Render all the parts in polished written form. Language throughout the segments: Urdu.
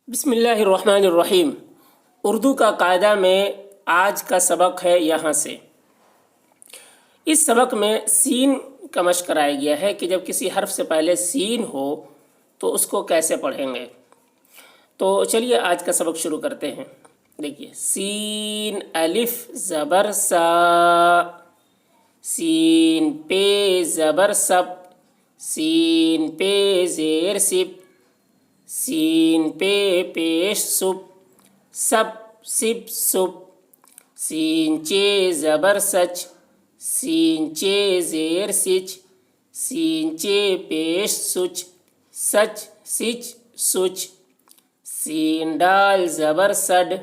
بسم اللہ الرحمن الرحیم۔ اردو کا قاعدہ میں آج کا سبق ہے یہاں سے۔ اس سبق میں سین کا مشق کرایا گیا ہے کہ جب کسی حرف سے پہلے سین ہو تو اس کو کیسے پڑھیں گے۔ تو چلیے آج کا سبق شروع کرتے ہیں۔ دیکھیے، سین الف زبر سا، سین پہ زبر سب، سین پہ زیر سپ، سین پہ پیش سپ، سب سب سپ، سین چے زبر سچ، سین چے زیر سچ، سین چے پیش سچ، سچ سچ سچ، سین ڈال زبر سڈ،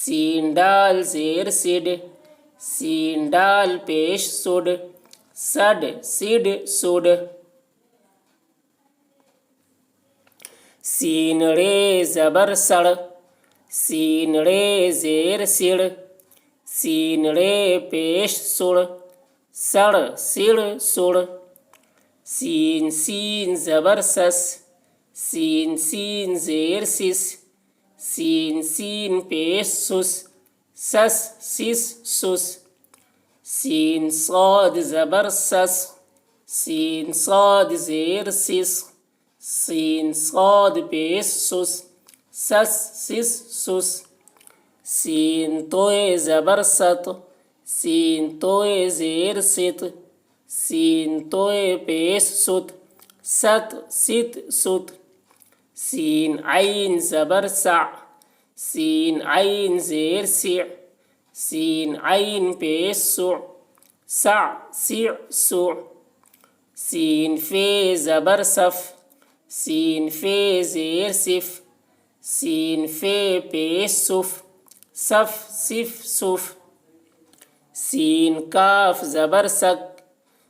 سین ڈال زیر سڈ، سین ڈال پیش سڈ، سڈ سڈ سڈ، سین ڑے زبر سڑ، سین ڑے زیر سڑ، سین ڑے پیش سڑ، سڑ سڑ سڑ، سین سین زبر سس، سین سین زیر سس، سین سین پیش سس، سس سس سس، سین صاد زبر سس، سین صاد زیر سس، سین صاد پیش سس، سس سس سس، سین توئے زبر ست، سین توئے زیر ست، سین توئے پیش ست، ست ست ست، سین عین زبر سع، سین عین زیر سع، سین عین پیش سع، سع سع سع، سین فے زبر صف، سین فے زیر صف، سین فے پیش صف، صف صف صف، سین کاف زبر سک،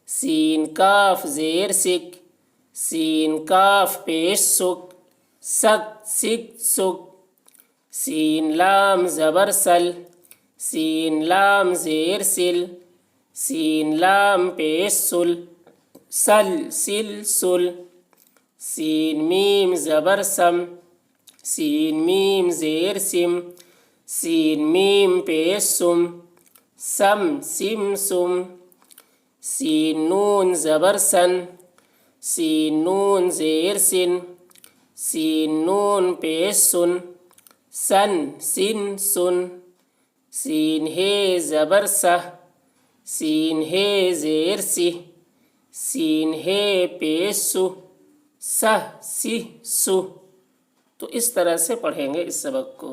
سین کاف زیر سک، سین کاف پیش سک، سک سک سک، سین لام زبر سل، سین لام زیر سل، سین لام پیش سل، سل سل سل، سین میم زبر سم، سین میم زیر سم، سین میم پیش سم، سم سم سم، سین نون زبر سن، سین نون زیر سن، سین نون پیش سن، سن سن سن، سین ہے زبر سہ، سین ہے زیر سہ، سین ہے پیش سہ، سہ سہ سہ۔ تو اس طرح سے پڑھیں گے اس سبق کو۔